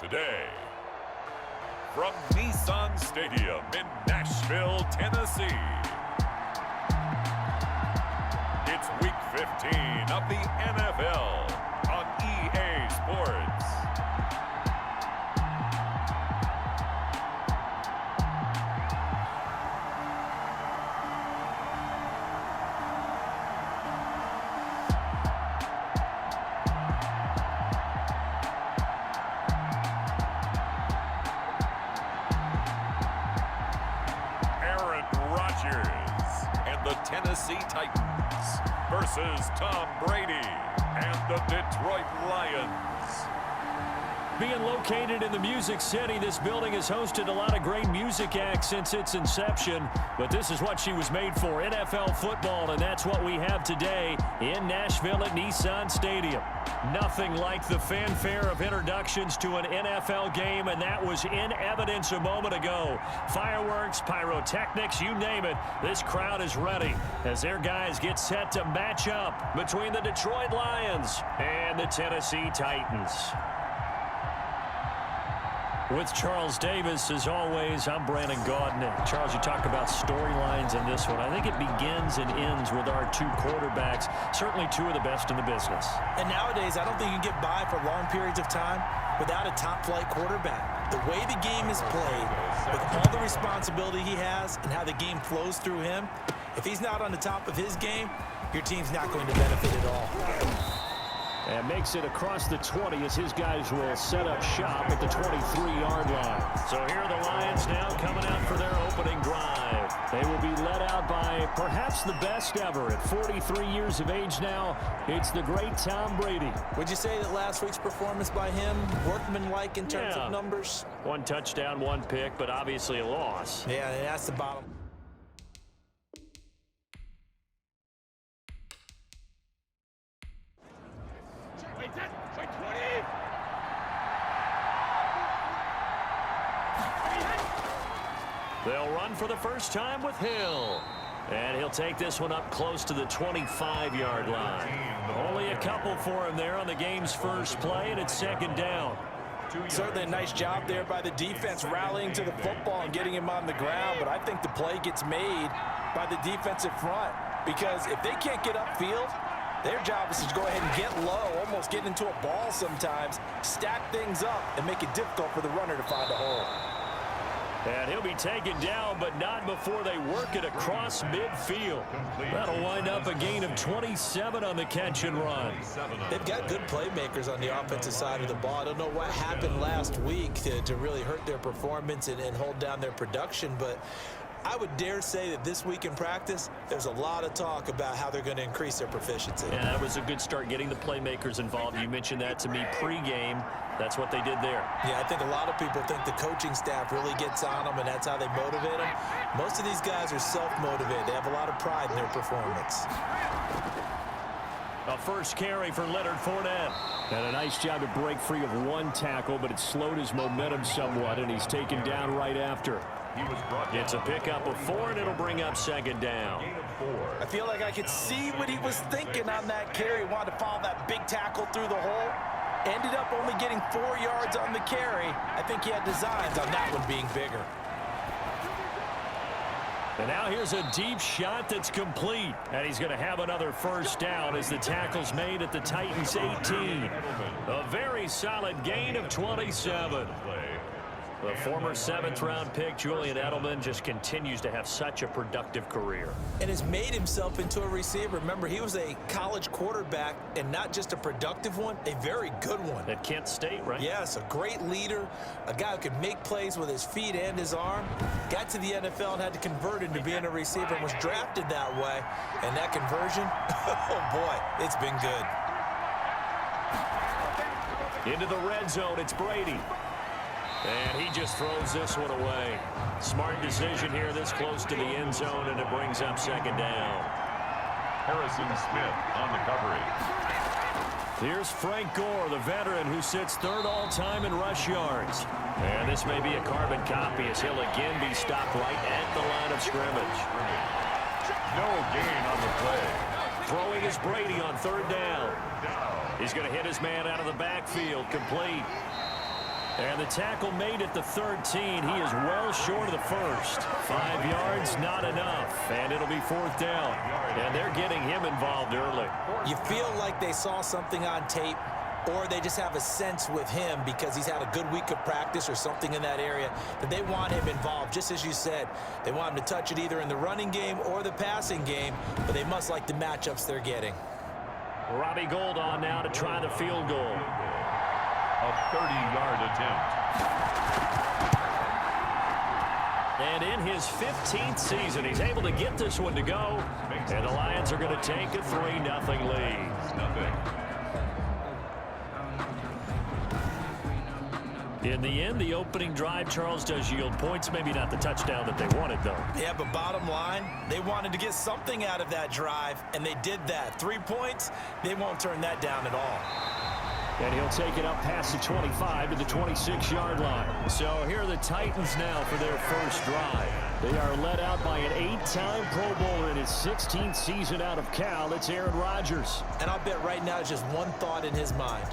Today, from Nissan Stadium in Nashville, Tennessee, it's Week 15 of the NFL on EA Sports. Rodgers and the Tennessee Titans versus Tom Brady and the Detroit Lions. Being located in the Music City, this building has hosted a lot of great music acts since its inception, but this is what she was made for, NFL football, and that's what we have today in Nashville at Nissan Stadium. Nothing like the fanfare of introductions to an NFL game, and that was in evidence a moment ago. Fireworks, pyrotechnics, you name it, this crowd is ready as their guys get set to match up between the Detroit Lions and the Tennessee Titans. With Charles Davis, as always, I'm Brandon Gaudin. Charles, you talk about storylines in this one. I think it begins and ends with our two quarterbacks, certainly two of the best in the business. And nowadays, I don't think you can get by for long periods of time without a top-flight quarterback. The way the game is played, with all the responsibility he has and how the game flows through him, if he's not on the top of his game, your team's not going to benefit at all. And makes it across the 20 as his guys will set up shop at the 23-yard line. So here are the Lions now coming out for their opening drive. They will be led out by perhaps the best ever at 43 years of age now. It's the great Tom Brady. Would you say that last week's performance by him, workmanlike in terms of numbers? One touchdown, one pick, but obviously a loss. Yeah, that's the bottom. They'll run for the first time with Hill. And he'll take this one up close to the 25-yard line. Only a couple for him there on the game's first play, and it's second down. Certainly a nice job there by the defense rallying to the football and getting him on the ground, but I think the play gets made by the defensive front because if they can't get upfield, their job is to go ahead and get low, almost get into a ball sometimes, stack things up, and make it difficult for the runner to find a hole. And he'll be taken down, but not before they work it across midfield. That'll wind up a gain of 27 on the catch and run. They've got good playmakers on the offensive side of the ball. I don't know what happened last week to really hurt their performance and hold down their production, but I would dare say that this week in practice, there's a lot of talk about how they're going to increase their proficiency. Yeah, that was a good start getting the playmakers involved. You mentioned that to me pregame. That's what they did there. Yeah, I think a lot of people think the coaching staff really gets on them, and that's how they motivate them. Most of these guys are self-motivated. They have a lot of pride in their performance. A first carry for Leonard Fournette. And a nice job to break free of one tackle, but it slowed his momentum somewhat, and he's taken down right after. It's a pickup of 4, and it'll bring up second down. I feel like I could see what he was thinking on that carry. He wanted to follow that big tackle through the hole. Ended up only getting 4 yards on the carry. I think he had designs on that one being bigger. And now here's a deep shot that's complete. And he's going to have another first down as the tackle's made at the Titans' 18. A very solid gain of 27. The former 7th-round pick, Julian Edelman, just continues to have such a productive career. And has made himself into a receiver. Remember, he was a college quarterback, and not just a productive one, a very good one. At Kent State, right? Yes, a great leader, a guy who could make plays with his feet and his arm. Got to the NFL and had to convert into being a receiver and was drafted that way. And that conversion, oh boy, it's been good. Into the red zone, it's Brady. And he just throws this one away. Smart decision here this close to the end zone, and it brings up second down. Harrison Smith on the coverage. Here's Frank Gore, the veteran who sits 3rd all-time in rush yards. And this may be a carbon copy as he'll again be stopped right at the line of scrimmage. No gain on the play. Throwing is Brady on 3rd down. He's going to hit his man out of the backfield, complete. And the tackle made at the 13. He is well short of the first. 5 yards, not enough. And it'll be 4th down. And they're getting him involved early. You feel like they saw something on tape, or they just have a sense with him because he's had a good week of practice or something in that area that they want him involved. Just as you said, they want him to touch it either in the running game or the passing game, but they must like the matchups they're getting. Robbie Gould on now to try the field goal. A 30-yard attempt. And in his 15th season, he's able to get this one to go. And the Lions are going to take a 3-0 lead. In the end, the opening drive, Charles, does yield points. Maybe not the touchdown that they wanted, though. Yeah, but bottom line, they wanted to get something out of that drive, and they did that. 3 points, they won't turn that down at all. And he'll take it up past the 25 to the 26-yard line. So here are the Titans now for their first drive. They are led out by an 8-time Pro Bowler in his 16th season out of Cal. It's Aaron Rodgers. And I'll bet right now just one thought in his mind.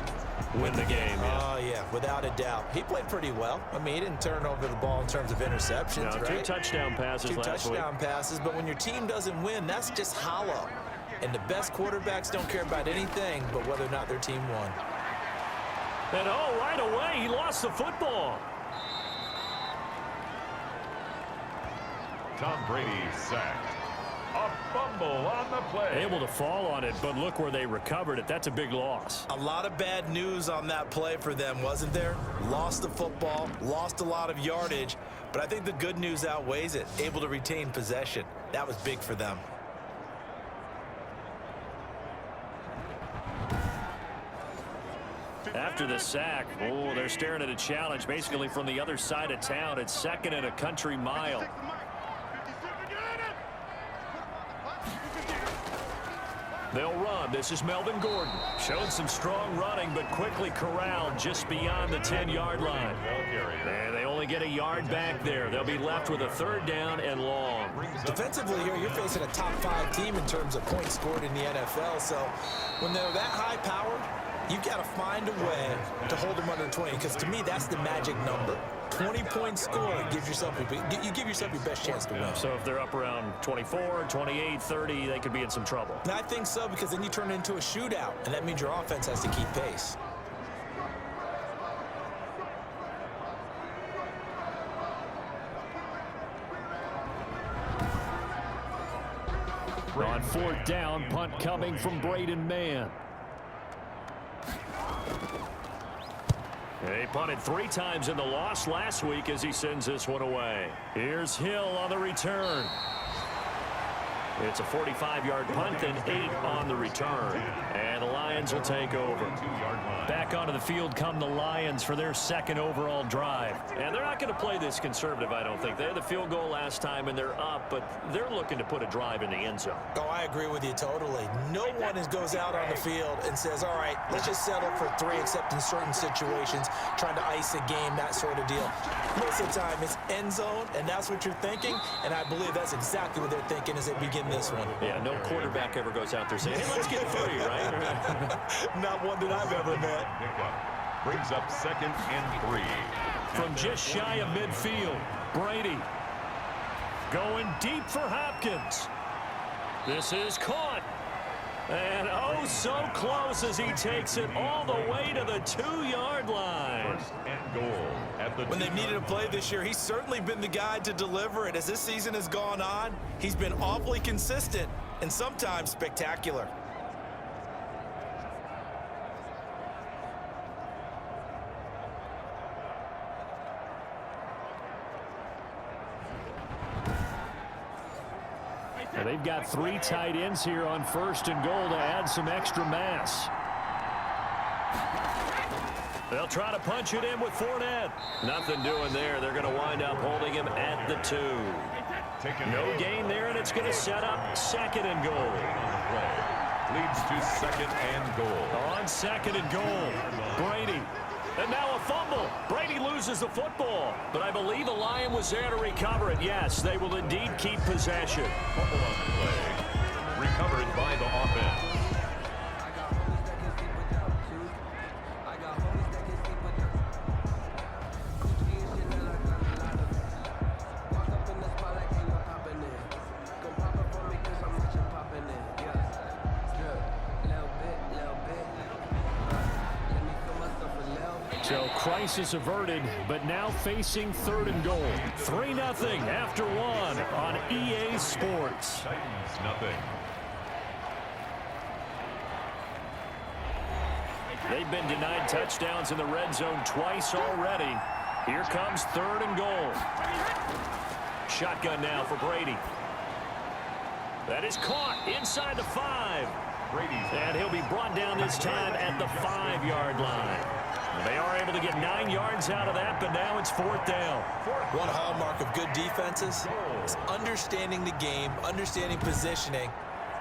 Win the game, yeah. Oh, yeah, without a doubt. He played pretty well. I mean, he didn't turn over the ball in terms of interceptions, no, right? 2 touchdown passes last week. 2 touchdown passes, but when your team doesn't win, that's just hollow. And the best quarterbacks don't care about anything but whether or not their team won. And right away, he lost the football. Tom Brady sacked. A fumble on the play. Able to fall on it, but look where they recovered it. That's a big loss. A lot of bad news on that play for them, wasn't there? Lost the football, lost a lot of yardage, but I think the good news outweighs it. Able to retain possession. That was big for them. After the sack, they're staring at a challenge basically from the other side of town. It's 2nd and a country mile. They'll run. This is Melvin Gordon. Showed some strong running, but quickly corralled just beyond the 10-yard line. And they only get a yard back there. They'll be left with a 3rd down and long. Defensively here, you're facing a top 5 team in terms of points scored in the NFL. So when they're that high-powered, you got to find a way to hold them under 20, because to me, that's the magic number. 20-point score gives yourself you give yourself your best chance to win. So if they're up around 24, 28, 30, they could be in some trouble. And I think so, because then you turn it into a shootout, and that means your offense has to keep pace. On 4th down, punt coming from Braden Mann. He punted 3 times in the loss last week as he sends this one away. Here's Hill on the return. It's a 45-yard punt and 8 on the return. And the Lions will take over. Back onto the field come the Lions for their 2nd overall drive. And they're not going to play this conservative, I don't think. They had the field goal last time and they're up, but they're looking to put a drive in the end zone. Oh, I agree with you totally. No one goes out on the field and says, all right, let's just settle for 3, except in certain situations, trying to ice a game, that sort of deal. Most of the time, it's end zone, and that's what you're thinking, and I believe that's exactly what they're thinking as they begin this one. Yeah, no quarterback ever goes out there saying, hey, let's get 3, right? Not one that I've ever met. Brings up 2nd and 3. From just shy of midfield, Brady going deep for Hopkins. This is caught. And so close as he takes it all the way to the 2-yard line. 1st and goal at the when they've needed a play this year, he's certainly been the guy to deliver it. As this season has gone on, he's been awfully consistent and sometimes spectacular. And they've got 3 tight ends here on 1st and goal to add some extra mass. They'll try to punch it in with Fournette. Nothing doing there. They're going to wind up holding him at the 2. No gain there, and it's going to set up 2nd and goal. Leads to 2nd and goal. On 2nd and goal, Brady. And now a fumble. Brady loses the football. But I believe a Lion was there to recover it. Yes, they will indeed keep possession. Fumble on the play. Recovered by the offense. So crisis averted, but now facing 3rd and goal. 3-0 after 1 on EA Sports. Titans nothing. They've been denied touchdowns in the red zone twice already. Here comes 3rd and goal. Shotgun now for Brady. That is caught inside the 5. And he'll be brought down this time at the 5-yard line. They are able to get 9 yards out of that, but now it's 4th down. One hallmark of good defenses is understanding the game, understanding positioning,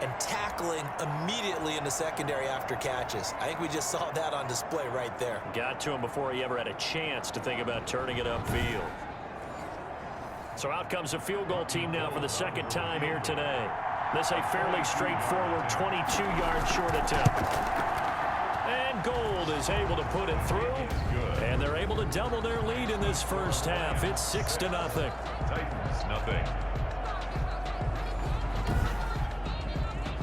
and tackling immediately in the secondary after catches. I think we just saw that on display right there. Got to him before he ever had a chance to think about turning it upfield. So out comes a field goal team now for the 2nd time here today. This a fairly straightforward 22-yard short attempt. And Gold is able to put it through. And they're able to double their lead in this first half. It's 6-0. Titans nothing.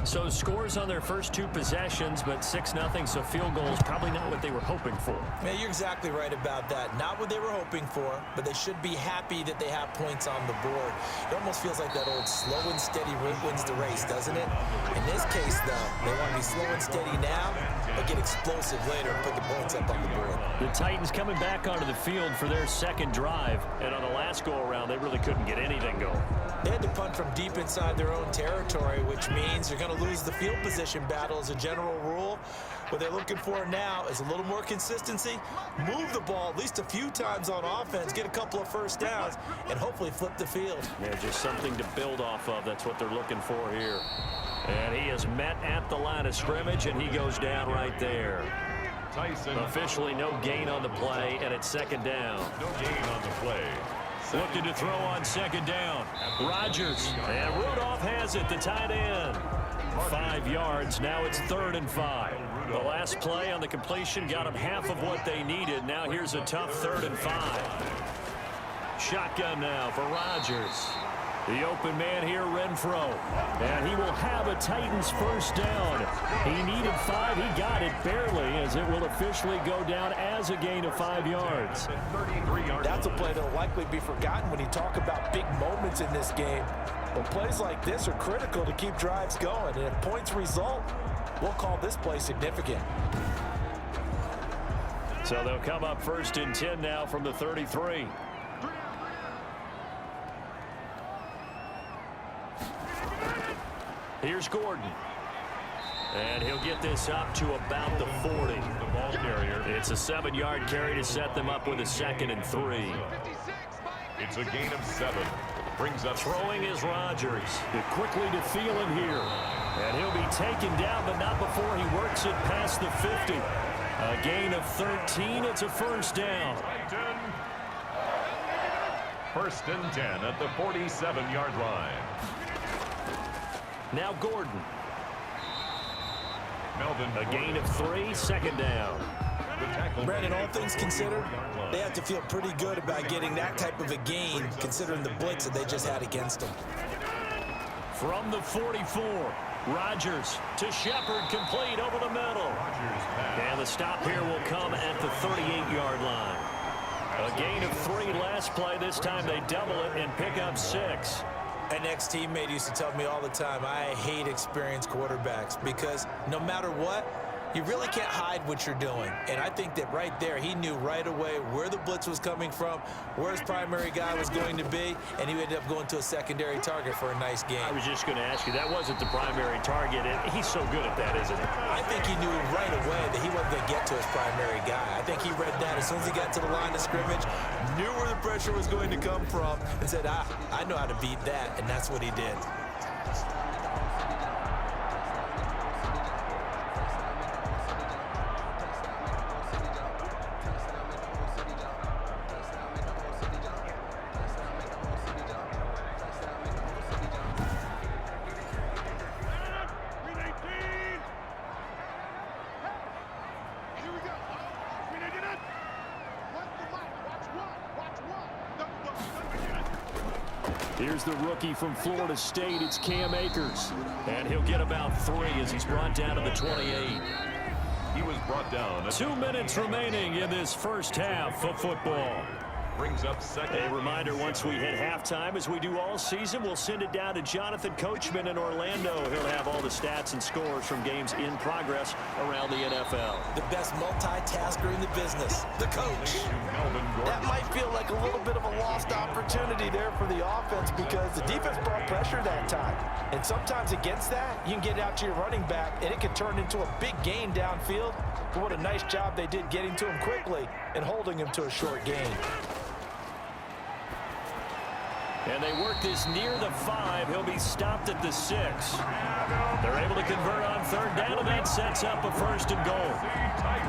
So scores on their first 2 possessions, but 6-0, so field goals probably not what they were hoping for. Yeah, you're exactly right about that. Not what they were hoping for, but they should be happy that they have points on the board. It almost feels like that old slow and steady wins the race, doesn't it? In this case, though, they want to be slow and steady now, but get explosive later and put the points up on the board. The Titans coming back onto the field for their 2nd drive, and on the last go-around, they really couldn't get anything going. They had to punt from deep inside their own territory, which means you're going to lose the field position battle as a general rule. What they're looking for now is a little more consistency, move the ball at least a few times on offense, get a couple of first downs, and hopefully flip the field. Yeah, just something to build off of. That's what they're looking for here. And he is met at the line of scrimmage, and he goes down right there. Tyson. Officially no gain on the play, and it's 2nd down. No gain on the play. Looking to throw on 2nd down. Rodgers. And Rudolph has it, the tight end. 5 yards. Now it's 3rd and 5. The last play on the completion got them half of what they needed. Now here's a tough 3rd and 5. Shotgun now for Rodgers. The open man here, Renfro. And he will have a Titans first down. He needed 5. He got it barely, as it will officially go down as a gain of 5 yards. That's a play that will likely be forgotten when you talk about big moments in this game. But plays like this are critical to keep drives going. And if points result, we'll call this play significant. So they'll come up 1st and 10 now from the 33. Here's Gordon. And he'll get this up to about the 40. The ball carrier. It's a 7-yard carry to set them up with a 2nd and 3. It's a gain of 7. Brings up Throwing is Rodgers. Quickly to Thielen here. And he'll be taken down, but not before he works it past the 50. A gain of 13. It's a first down. Titan. 1st and 10 at the 47-yard line. Now Gordon. Melvin. A gain of 3, 2nd down. Brandon, all things considered, they have to feel pretty good about getting that type of a gain, considering the blitz that they just had against them. From the 44, Rodgers to Shepard, complete over the middle. And the stop here will come at the 38-yard line. A gain of 3 last play. This time they double it and pick up 6. An ex-teammate used to tell me all the time, I hate experienced quarterbacks because no matter what, you really can't hide what you're doing. And I think that right there, he knew right away where the blitz was coming from, where his primary guy was going to be, and he ended up going to a secondary target for a nice game. I was just going to ask you, that wasn't the primary target. He's so good at that, isn't he? I think he knew right away that he wasn't going to get to his primary guy. I think he read that as soon as he got to the line of scrimmage, knew where the pressure was going to come from, and said, I know how to beat that, and that's what he did. Here's the rookie from Florida State. It's Cam Akers. And he'll get about 3 as he's brought down to the 28. He was brought down. 2 minutes remaining in this first half of football. Brings up second. A reminder, once we hit halftime, as we do all season, we'll send it down to Jonathan Coachman in Orlando. He'll have all the stats and scores from games in progress around the NFL. The best multitasker in the business, the coach. That might feel like a little bit of a lost opportunity there for the offense because the defense brought pressure that time. And sometimes against that, you can get out to your running back, and it can turn into a big gain downfield. But what a nice job they did getting to him quickly and holding him to a short gain. And they work this near the 5. He'll be stopped at the 6. They're able to convert on third down, and that sets up a first and goal.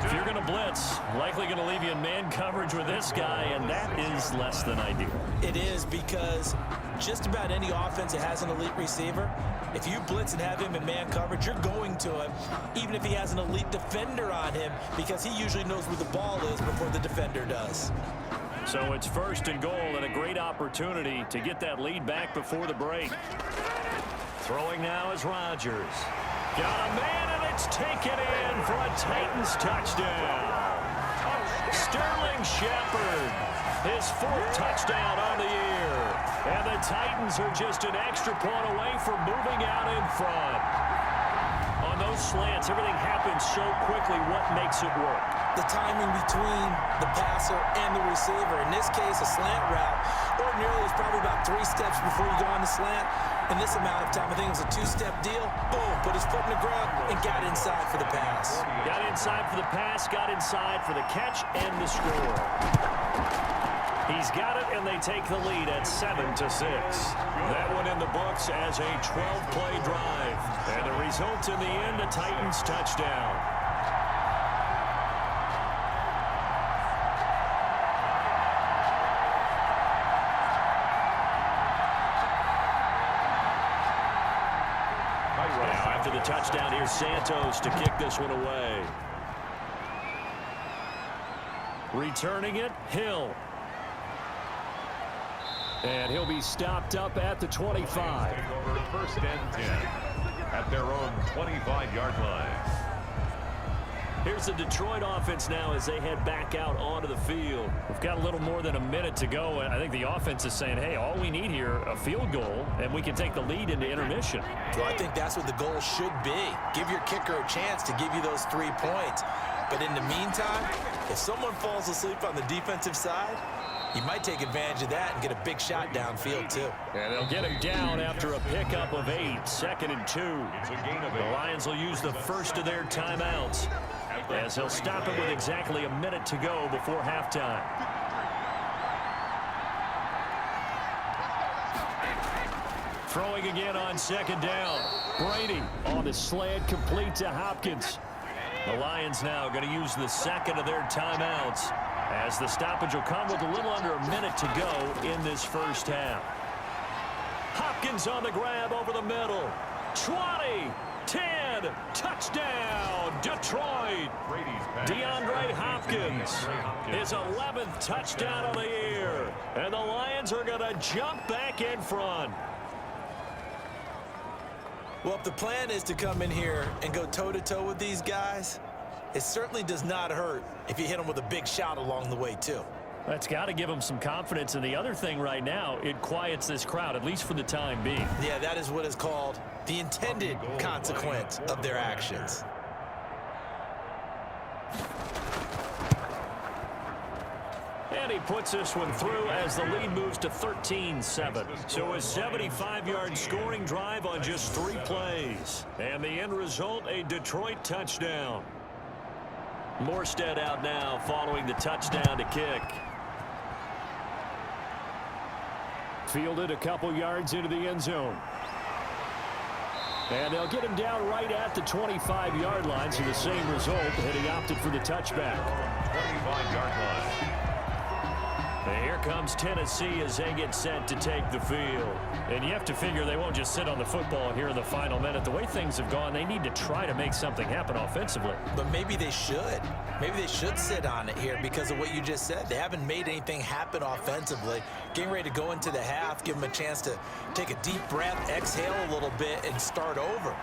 If you're going to blitz, likely going to leave you in man coverage with this guy, and that is less than ideal. It is because just about any offense that has an elite receiver, if you blitz and have him in man coverage, you're going to him, even if he has an elite defender on him, because he usually knows where the ball is before the defender does. So it's first and goal, and a great opportunity to get that lead back before the break. Throwing now is Rodgers. Got a man, and it's taken in for a Titans touchdown. Sterling Shepard, his 4th touchdown on the year. And the Titans are just an extra point away from moving out in front. On those slants, everything happens so quickly. What makes it work? The timing between the passer and the receiver. In this case, a slant route. Ordinarily, it's probably about 3 steps before you go on the slant. In this amount of time, I think it was a 2-step deal. Boom, put his foot in the ground and got inside for the pass. Got inside for the pass, got inside for the catch, and the score. He's got it, and they take the lead at 7-6. That one in the books as a 12-play drive. And the result in the end, a Titans touchdown. Now, after the touchdown, here's Santos to kick this one away. Returning it, Hill. And he'll be stopped up at the 25. Over first and 10 at their own 25-yard line. Here's the Detroit offense now as they head back out onto the field. We've got a little more than a minute to go. I think the offense is saying, hey, all we need here, a field goal, and we can take the lead into intermission. Well, I think that's what the goal should be. Give your kicker a chance to give you those 3 points. But in the meantime, if someone falls asleep on the defensive side, you might take advantage of that and get a big shot downfield, too. And they'll get him down after a pickup of 8, 2nd and 2. The Lions will use the first of their timeouts as they'll stop it with exactly a minute to go before halftime. Throwing again on 2nd down. Brady on the slant, complete to Hopkins. The Lions now going to use the 2nd of their timeouts, as the stoppage will come with a little under a minute to go in this first half. Hopkins on the grab over the middle. 20, 10, touchdown, Detroit. DeAndre Hopkins, his 11th touchdown of the year. And the Lions are going to jump back in front. Well, if the plan is to come in here and go toe-to-toe with these guys, it certainly does not hurt if you hit them with a big shot along the way, too. That's got to give them some confidence. And the other thing right now, it quiets this crowd, at least for the time being. Yeah, that is what is called the intended consequence of their actions. And he puts this one through as the lead moves to 13-7. So a 75-yard scoring drive on just 3 plays. And the end result, a Detroit touchdown. Morstead out now following the touchdown to kick. Fielded a couple yards into the end zone. And they'll get him down right at the 25-yard line, so the same result, and he opted for the touchback. 25-yard line. And here comes Tennessee as they get set to take the field. And you have to figure they won't just sit on the football here in the final minute. The way things have gone, they need to try to make something happen offensively. But maybe they should. Maybe they should sit on it here because of what you just said. They haven't made anything happen offensively. Getting ready to go into the half, give them a chance to take a deep breath, exhale a little bit, and start over.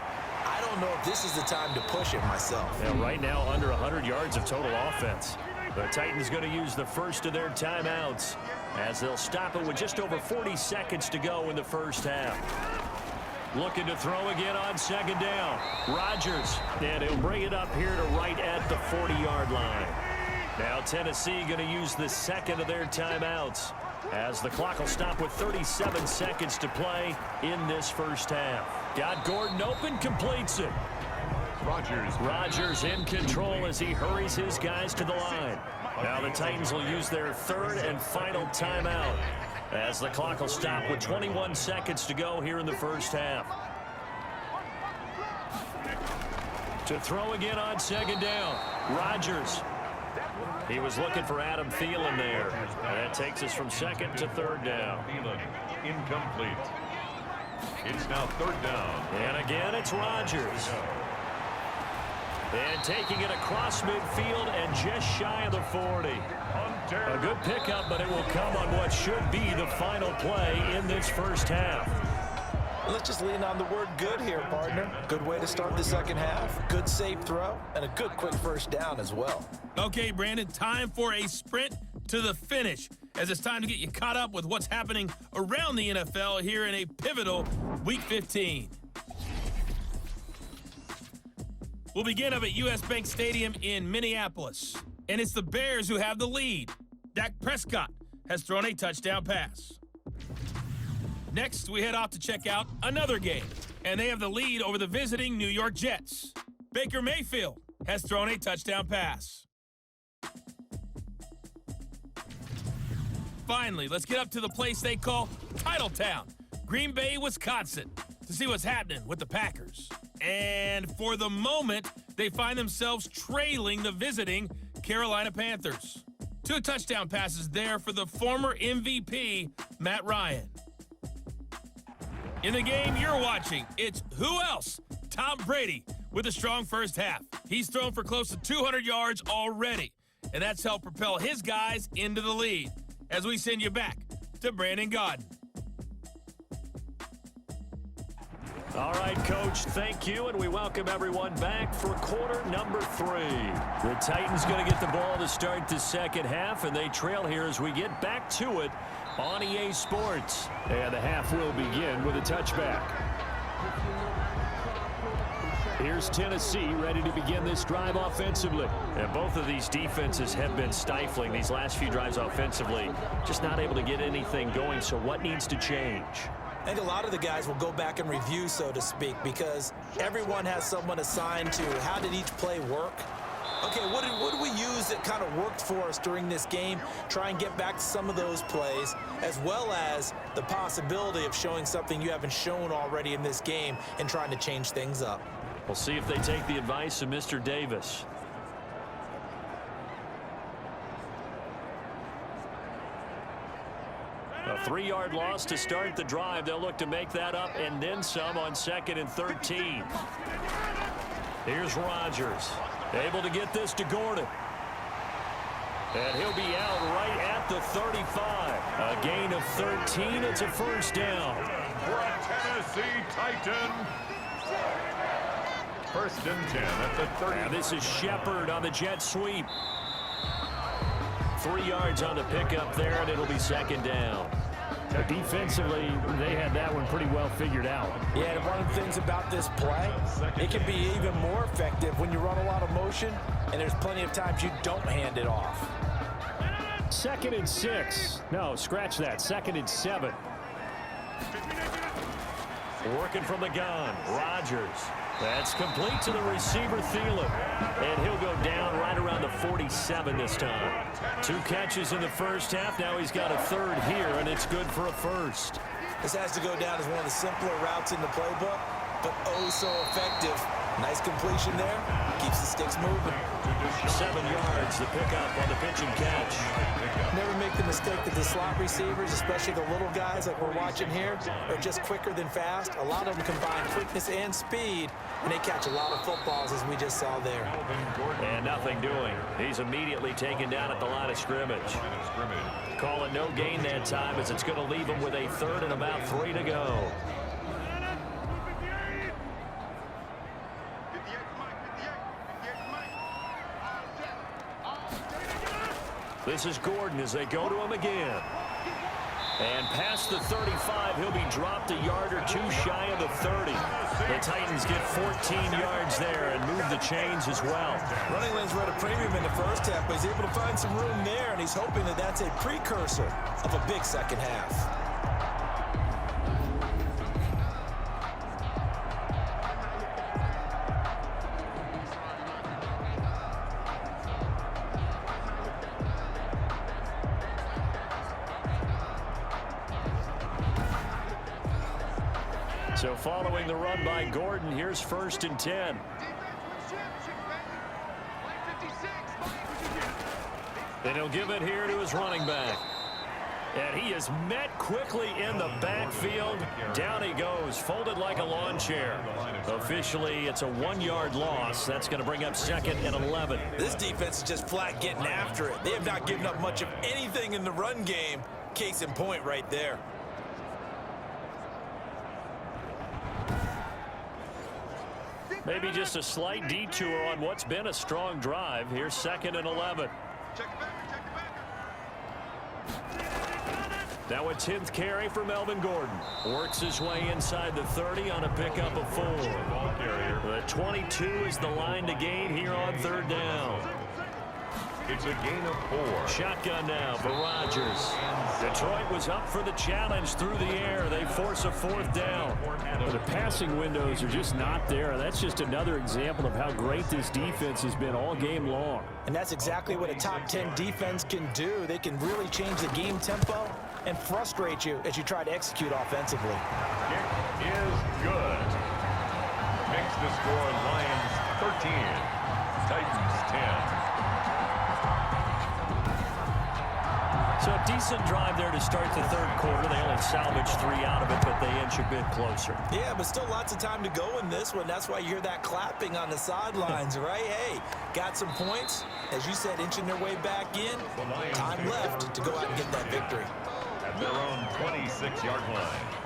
I don't know if this is the time to push it myself. Yeah, right now, under 100 yards of total offense. The Titans going to use the first of their timeouts as they'll stop it with just over 40 seconds to go in the first half. Looking to throw again on second down. Rodgers, and he'll bring it up here to right at the 40-yard line. Now Tennessee going to use the second of their timeouts as the clock will stop with 37 seconds to play in this first half. Got Gordon open, completes it. Rodgers in control as he hurries his guys to the line. Now the Titans will use their third and final timeout as the clock will stop with 21 seconds to go here in the first half. To throw again on second down, Rodgers. He was looking for Adam Thielen there. And that takes us from second to third down. Incomplete. It's now third down. And again, it's Rodgers. And taking it across midfield and just shy of the 40. A good pickup, but it will come on what should be the final play in this first half. Let's just lean on the word good here, partner. Good way to start the second half. Good safe throw and a good quick first down as well. Okay, Brandon, time for a sprint to the finish, as it's time to get you caught up with what's happening around the NFL here in a pivotal Week 15. We'll begin up at US Bank Stadium in Minneapolis, and it's the Bears who have the lead. Dak Prescott has thrown a touchdown pass. Next, we head off to check out another game, and they have the lead over the visiting New York Jets. Baker Mayfield has thrown a touchdown pass. Finally, let's get up to the place they call Titletown, Green Bay, Wisconsin, to see what's happening with the Packers. And for the moment, they find themselves trailing the visiting Carolina Panthers. 2 touchdown passes there for the former MVP, Matt Ryan. In the game you're watching, it's who else? Tom Brady with a strong first half. He's thrown for close to 200 yards already, and that's helped propel his guys into the lead. As we send you back to Brandon Gaudin. All right, Coach, thank you, and we welcome everyone back for quarter number 3. The Titans going to get the ball to start the second half, and they trail here as we get back to it on EA Sports. And the half will begin with a touchback. Here's Tennessee ready to begin this drive offensively. And both of these defenses have been stifling these last few drives offensively, just not able to get anything going. So what needs to change? I think a lot of the guys will go back and review, so to speak, because everyone has someone assigned to how did each play work. Okay, what did we use that kind of worked for us during this game? Try and get back to some of those plays, as well as the possibility of showing something you haven't shown already in this game and trying to change things up. We'll see if they take the advice of Mr. Davis. A 3-yard loss to start the drive. They'll look to make that up and then some on 2nd and 13. Here's Rodgers, able to get this to Gordon. And he'll be out right at the 35. A gain of 13. It's a first down. For a Tennessee Titan. 1st and 10 at the 30. Now this is Shepard on the jet sweep. 3 yards on the pickup there, and it'll be 2nd down. Defensively, they had that one pretty well figured out. Yeah, and one of the things about this play, it can be even more effective when you run a lot of motion, and there's plenty of times you don't hand it off. 2nd and 6. No, scratch that. 2nd and 7. Working from the gun, Rodgers. That's complete to the receiver, Thielen. And he'll go down right around the 47 this time. 2 catches in the first half. Now he's got a 3rd here, and it's good for a first. This has to go down as one of the simpler routes in the playbook, but oh so effective. Nice completion there. Keeps the sticks moving. 7 yards, the pickup on the pitch and catch. Never make the mistake that the slot receivers, especially the little guys like we're watching here, are just quicker than fast. A lot of them combine quickness and speed, and they catch a lot of footballs, as we just saw there. And nothing doing. He's immediately taken down at the line of scrimmage. Call it no gain that time, as it's going to leave him with a 3rd and about 3 to go. This is Gordon as they go to him again. And past the 35, he'll be dropped a yard or two shy of the 30. The Titans get 14 yards there and move the chains as well. Running lanes were at a premium in the first half, but he's able to find some room there, and he's hoping that that's a precursor of a big second half. So following the run by Gordon, here's 1st and 10. And he'll give it here to his running back. And he is met quickly in the backfield. Down he goes, folded like a lawn chair. Officially, it's a 1-yard loss. That's going to bring up 2nd and 11. This defense is just flat getting after it. They have not given up much of anything in the run game. Case in point right there. Maybe just a slight detour on what's been a strong drive. Here's 2nd and 11. Now a 10th carry for Melvin Gordon. Works his way inside the 30 on a pickup of 4. The 22 is the line to gain here on 3rd down. It's a gain of 4. Shotgun now for Rodgers. Detroit was up for the challenge through the air. They force a 4th down. But the passing windows are just not there. That's just another example of how great this defense has been all game long. And that's exactly what a top 10 defense can do. They can really change the game tempo and frustrate you as you try to execute offensively. Kick is good. Makes the score Lions 13, Titans 10. So a decent drive there to start the 3rd quarter. They only salvaged 3 out of it, but they inch a bit closer. Yeah, but still lots of time to go in this one. That's why you hear that clapping on the sidelines, right? Hey, got some points. As you said, inching their way back in. Time left to go out and get that victory. At their own 26-yard line.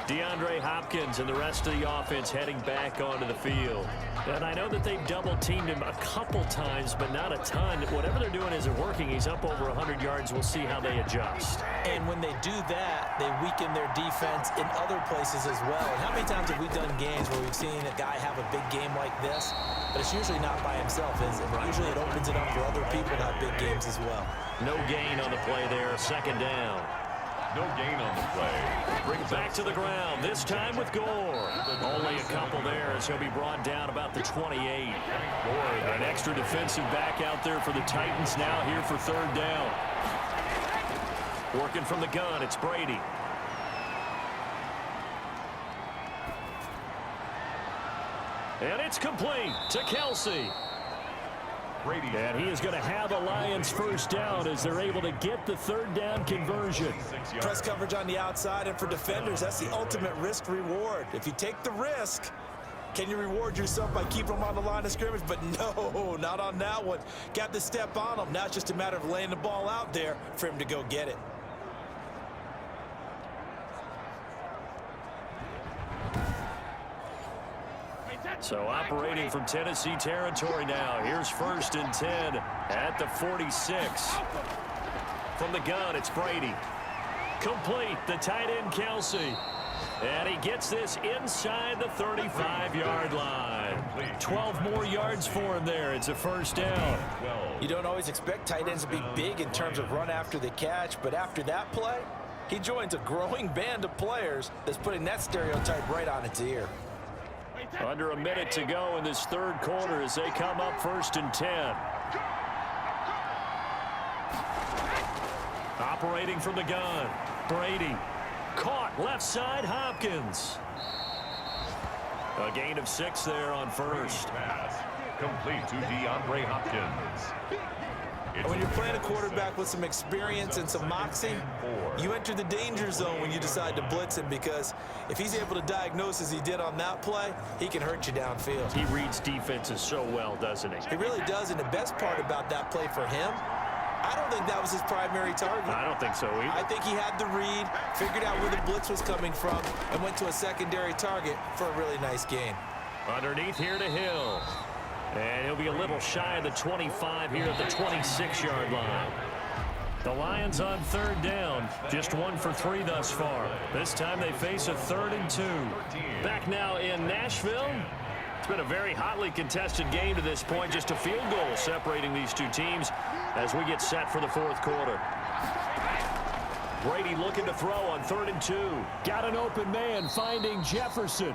DeAndre Hopkins and the rest of the offense heading back onto the field. And I know that they've double-teamed him a couple times, but not a ton. Whatever they're doing isn't working. He's up over 100 yards. We'll see how they adjust. And when they do that, they weaken their defense in other places as well. And how many times have we done games where we've seen a guy have a big game like this? But it's usually not by himself, is it? Usually it opens it up for other people to have big games as well. No gain on the play there. 2nd down. No gain on the play. Brings back to the ground, this time with Gore. Only a couple there as he'll be brought down about the 28. An extra defensive back out there for the Titans now here for 3rd down. Working from the gun, it's Brady. And it's complete to Kelsey. And he is going to have a Lions 1st down as they're able to get the 3rd down conversion. Press coverage on the outside, and for defenders, that's the ultimate risk reward. If you take the risk, can you reward yourself by keeping them on the line of scrimmage? But no, not on that one. Got the step on him. Now it's just a matter of laying the ball out there for him to go get it. So operating from Tennessee territory now. Here's 1st and 10 at the 46. From the gun, it's Brady. Complete, the tight end Kelsey. And he gets this inside the 35-yard line. 12 more yards for him there. It's a 1st down. You don't always expect tight ends to be big in terms of run after the catch, but after that play, he joins a growing band of players that's putting that stereotype right on its ear. Under a minute to go in this 3rd quarter as they come up 1st and 10. Operating from the gun, Brady. Caught left side, Hopkins. A gain of 6 there on 1st. Pass complete to DeAndre Hopkins. When you're playing a quarterback with some experience and some moxie, you enter the danger zone when you decide to blitz him, because if he's able to diagnose as he did on that play, he can hurt you downfield. He reads defenses so well, doesn't he? He really does, and the best part about that play for him, I don't think that was his primary target. I don't think so either. I think he had the read, figured out where the blitz was coming from, and went to a secondary target for a really nice gain. Underneath here to Hill. And he'll be a little shy of the 25 here at the 26-yard line. The Lions on third down, just 1 for 3 thus far. This time they face a 3rd and 2. Back now in Nashville. It's been a very hotly contested game to this point. Just a field goal separating these two teams as we get set for the 4th quarter. Brady looking to throw on 3rd and 2. Got an open man finding Jefferson.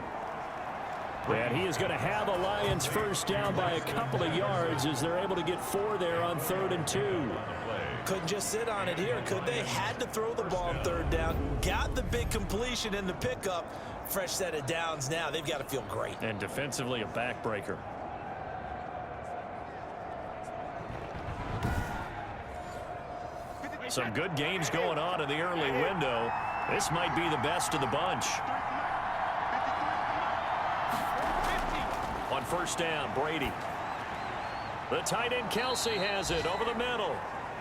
And he is going to have a Lions first down by a couple of yards as they're able to get 4 there on 3rd and 2. Couldn't just sit on it here, could they? Had to throw the ball on 3rd down. Got the big completion in the pickup. Fresh set of downs now. They've got to feel great. And defensively a backbreaker. Some good games going on in the early window. This might be the best of the bunch. On first down, Brady. The tight end Kelsey has it over the middle.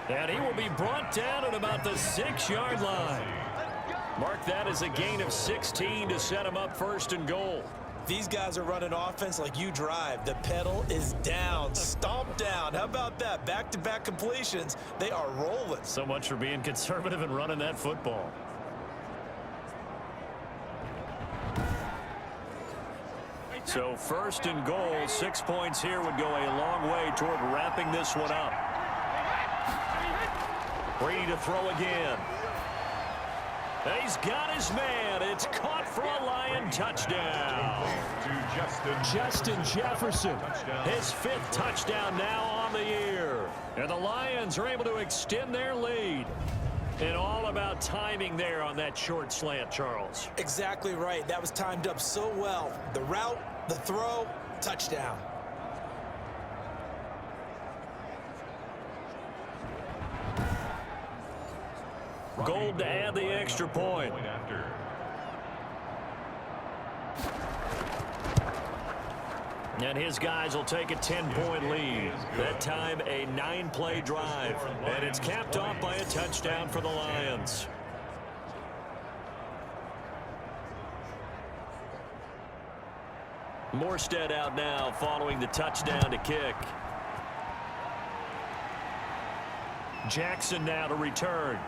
And he will be brought down at about the 6-yard line. Mark that as a gain of 16 to set him up 1st and goal. These guys are running offense like you drive. The pedal is down, stomp down. How about that? Back-to-back completions. They are rolling. So much for being conservative and running that football. So 1st and goal, 6 points here would go a long way toward wrapping this one up. Brady to throw again. And he's got his man. It's caught for a Lion touchdown. Justin Jefferson. His 5th touchdown now on the year. And the Lions are able to extend their lead. And all about timing there on that short slant, Charles. Exactly right. That was timed up so well. The route, the throw, touchdown. Gold to add the extra point. And his guys will take a 10-point lead. That time a 9-play drive. And it's capped off by a touchdown for the Lions. Morstead out now following the touchdown to kick. Jackson now to return.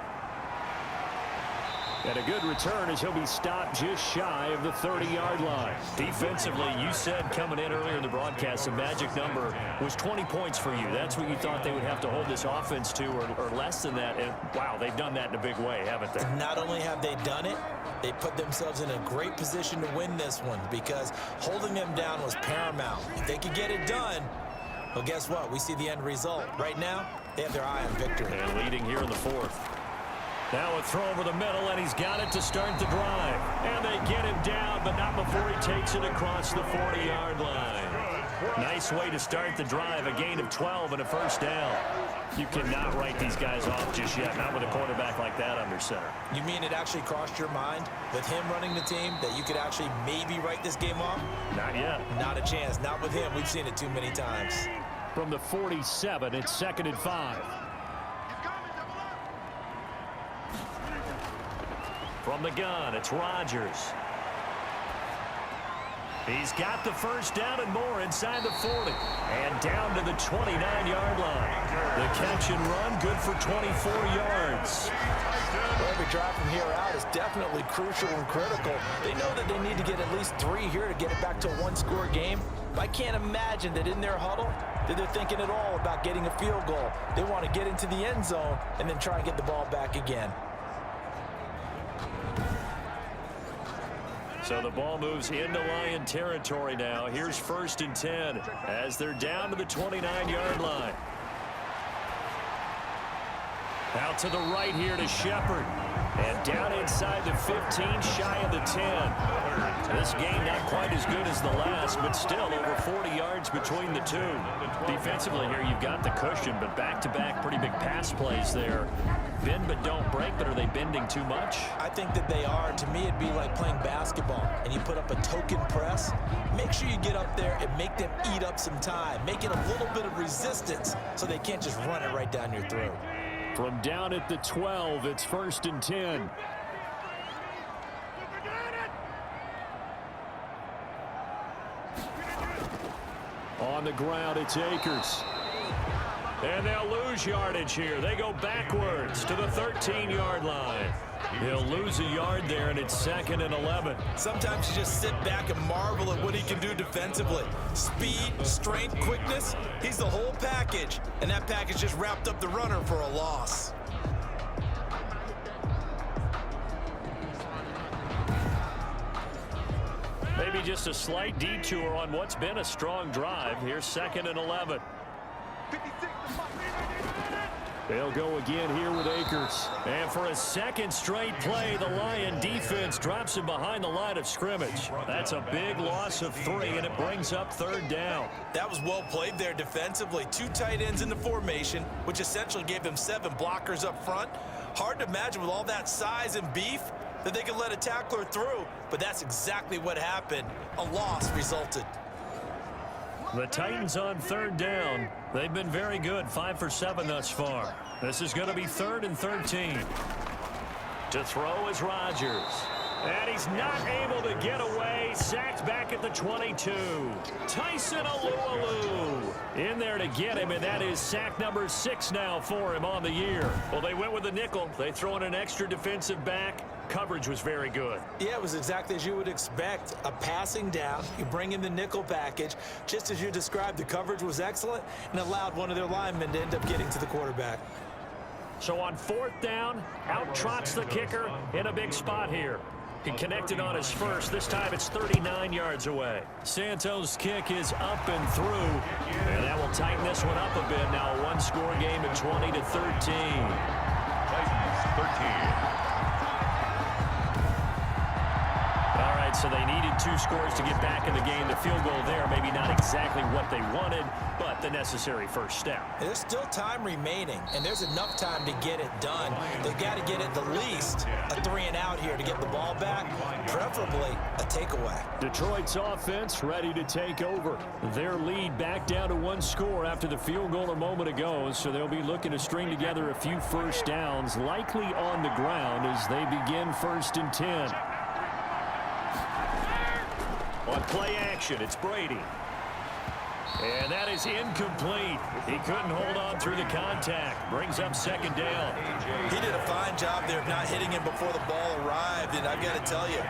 And a good return as he'll be stopped just shy of the 30-yard line. Defensively, you said coming in earlier in the broadcast, the magic number was 20 points for you. That's what you thought they would have to hold this offense to, or less than that. And, wow, they've done that in a big way, haven't they? Not only have they done it, they put themselves in a great position to win this one because holding them down was paramount. If they could get it done, well, guess what? We see the end result. Right now, they have their eye on victory. And leading here in the 4th. Now a throw over the middle, and he's got it to start the drive. And they get him down, but not before he takes it across the 40-yard line. Nice way to start the drive, a gain of 12 and a first down. You cannot write these guys off just yet, not with a quarterback like that under center. You mean it actually crossed your mind with him running the team that you could actually maybe write this game off? Not yet. Not a chance. Not with him. We've seen it too many times. From the 47, it's 2nd and 5. From the gun, it's Rodgers. He's got the first down and more inside the 40. And down to the 29-yard line. The catch and run, good for 24 yards. Well, every drive from here out is definitely crucial and critical. They know that they need to get at least 3 here to get it back to a one-score game. But I can't imagine that in their huddle that they're thinking at all about getting a field goal. They want to get into the end zone and then try and get the ball back again. So the ball moves into Lion territory now. Here's 1st and 10 as they're down to the 29-yard line. Out to the right here to Shepard. And down inside the 15, shy of the 10. This game not quite as good as the last, but still over 40 yards between the two. Defensively here, you've got the cushion, but back-to-back pretty big pass plays there. Bend but don't break, but are they bending too much? I think that they are. To me, it'd be like playing basketball, and you put up a token press. Make sure you get up there and make them eat up some time. Make it a little bit of resistance so they can't just run it right down your throat. From down at the 12, it's 1st and 10. On on the ground, it's Akers. And they'll lose yardage here. They go backwards to the 13-yard line. He'll lose a yard there, and it's 2nd and 11. Sometimes you just sit back and marvel at what he can do defensively. Speed, strength, quickness, he's the whole package. And that package just wrapped up the runner for a loss. Maybe just a slight detour on what's been a strong drive. Here's 2nd and 11. They'll go again here with Akers. And for a second straight play, the Lion defense drops him behind the line of scrimmage. That's a big loss of 3, and it brings up 3rd down. That was well played there defensively. 2 tight ends in the formation, which essentially gave them 7 blockers up front. Hard to imagine with all that size and beef that they could let a tackler through, but that's exactly what happened. A loss resulted. The Titans on 3rd down. They've been very good, 5 for 7 thus far. This is going to be 3rd and 13. To throw is Rodgers. And he's not able to get away. Sacked back at the 22. Tyson Alualu in there to get him, and that is sack number 6 now for him on the year. Well, they went with the nickel. They throw in an extra defensive back. Coverage was very good. Yeah, it was exactly as you would expect. A passing down, you bring in the nickel package. Just as you described, the coverage was excellent and allowed one of their linemen to end up getting to the quarterback. So on 4th down, out trots the kicker in a big spot here. He connected on his first. This time it's 39 yards away. Santos' kick is up and through. And that will tighten this one up a bit. Now a one-score game at 20-13. Titans 13. All right, so they needed 2 scores to get back in the game. The field goal there, maybe not exactly what they wanted, but the necessary first step. There's still time remaining, and there's enough time to get it done. They've got to get at the least a 3-and-out here to get the ball back, preferably a takeaway. Detroit's offense ready to take over. Their lead back down to 1 score after the field goal a moment ago, so they'll be looking to string together a few first downs, likely on the ground as they begin 1st and 10. On play action, it's Brady. And that is incomplete. He couldn't hold on through the contact. Brings up 2nd down. He did a fine job there of not hitting him before the ball arrived, and I've got to tell you,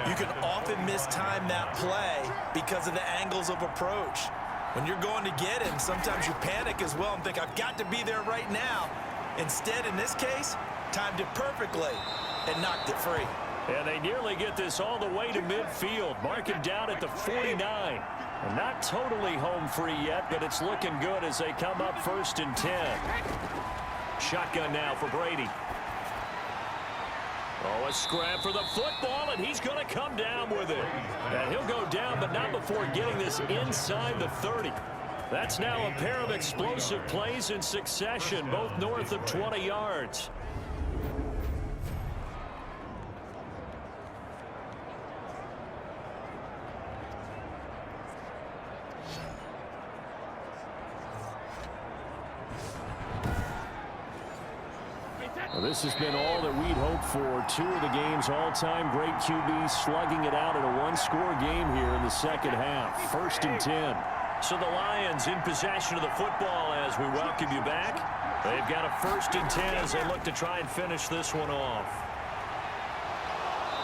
you can often mistime that play because of the angles of approach. When you're going to get him, sometimes you panic as well and think, I've got to be there right now. Instead, in this case, timed it perfectly and knocked it free. And they nearly get this all the way to midfield. Mark him down at the 49. And not totally home free yet, but it's looking good as they come up 1st and 10. Shotgun now for Brady. Oh, a scrap for the football, and he's going to come down with it. And he'll go down, but not before getting this inside the 30. That's now a pair of explosive plays in succession, both north of 20 yards. Well, this has been all that we'd hoped for. 2 of the game's all-time great QBs slugging it out in a 1-score game here in the 2nd half. 1st and 10. So the Lions in possession of the football as we welcome you back. They've got a 1st and 10 as they look to try and finish this one off.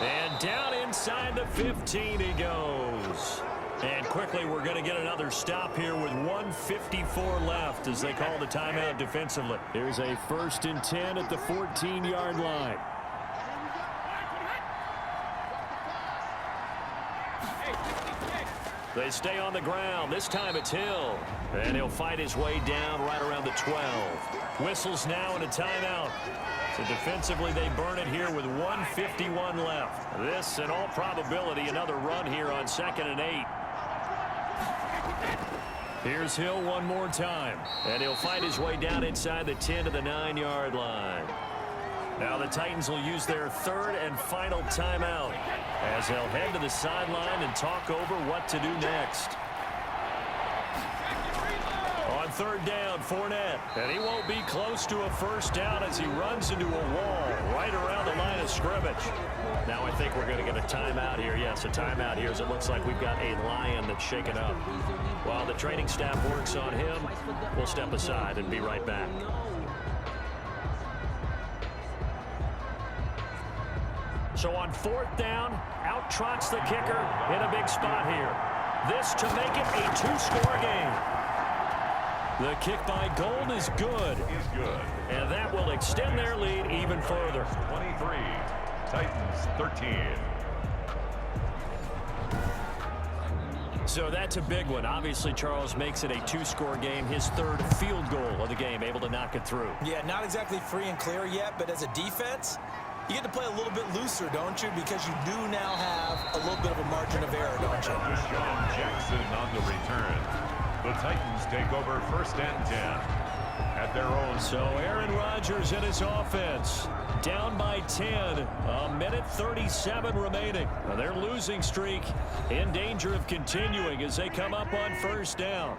And down inside the 15 he goes. And quickly we're going to get another stop here with 1:54 left as they call the timeout defensively. Here's a 1st and 10 at the 14-yard line. They stay on the ground. This time it's Hill. And he'll fight his way down right around the 12. Whistles now and a timeout. So defensively they burn it here with 1:51 left. This, in all probability, another run here on 2nd and 8. Here's Hill one more time. And he'll fight his way down inside the 10 to the 9-yard line. Now the Titans will use their 3rd and final timeout as they'll head to the sideline and talk over what to do next. On third down, Fournette. And he won't be close to a first down as he runs into a wall right around the line of scrimmage. Now I think we're going to get a timeout here. Yes, a timeout here as it looks like we've got a Lion that's shaken up. While the training staff works on him, we'll step aside and be right back. So on fourth down, out trots the kicker in a big spot here. This to make it a two-score game. The kick by Gold is good. And that will extend their lead even further. 23, Titans 13. So that's a big one. Obviously, Charles makes it a two-score game. His third field goal of the game, able to knock it through. Yeah, not exactly free and clear yet, but as a defense, you get to play a little bit looser, don't you? Because you do now have a little bit of a margin of error, don't you? Deshaun Jackson on the return. The Titans take over first and 10 at their own. So Aaron Rodgers and his offense down by 10. A minute 37 remaining. Now their losing streak in danger of continuing as they come up on first down.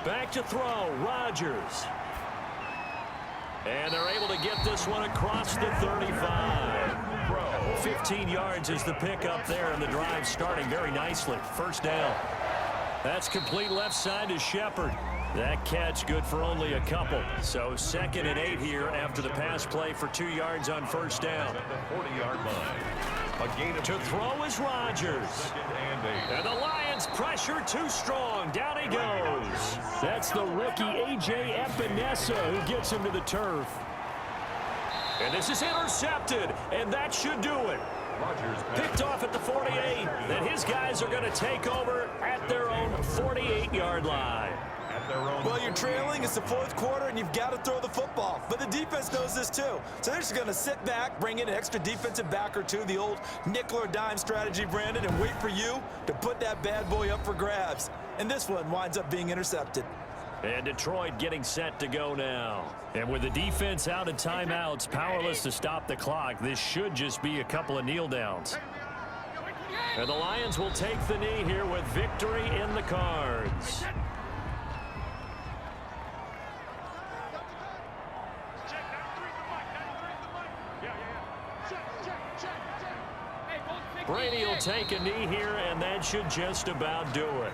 Back to throw, Rodgers. And they're able to get this one across the 35. 15 yards is the pickup there, and the drive starting very nicely. First down. That's complete left side to Shepard. That catch good for only a couple. So 2nd and 8 here after the pass play for 2 yards on first down. At the 40-yard line. A gain of To throw is Rodgers. 2nd and 8. And the Lions pressure too strong. Down he goes. That's the rookie A.J. Epinesa who gets him to the turf. And this is intercepted, and that should do it. Rodgers Picked off at the 48, and his guys are going to take over at their own 48-yard line. at their own. Well, you're trailing. It's the fourth quarter, and you've got to throw the football. But the defense knows this, too. So they're just going to sit back, bring in an extra defensive back or two, the old nickel or dime strategy, Brandon, and wait for you to put that bad boy up for grabs. And this one winds up being intercepted. And Detroit getting set to go now. And with the defense out of timeouts, powerless to stop the clock, this should just be a couple of kneel downs. And the Lions will take the knee here with victory in the cards. Brady will take a knee here, and that should just about do it.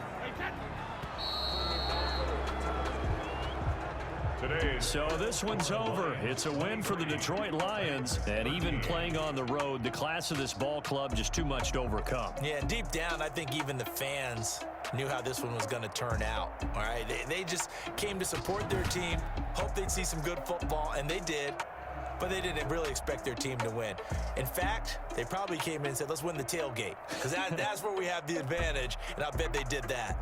So this one's over. It's a win for the Detroit Lions, and even playing on the road, the class of this ball club just too much to overcome. Yeah, deep down, I think even the fans knew how this one was going to turn out. All right, they just came to support their team, hoped they'd see some good football, and they did. But they didn't really expect their team to win. In fact, they probably came in and said, let's win the tailgate, because that's where we have the advantage, and I bet they did that.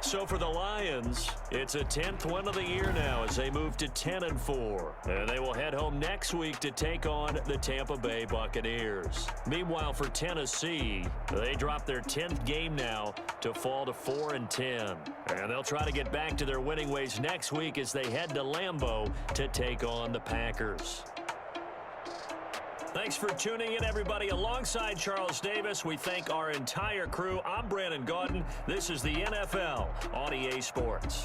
So for the Lions, it's a 10th win of the year now as they move to 10-4. And they will head home next week to take on the Tampa Bay Buccaneers. Meanwhile, for Tennessee, they drop their 10th game now to fall to 4-10. And they'll try to get back to their winning ways next week as they head to Lambeau to take on the Packers. Thanks for tuning in, everybody. Alongside Charles Davis, we thank our entire crew. I'm Brandon Gaudin. This is the NFL on EA Sports.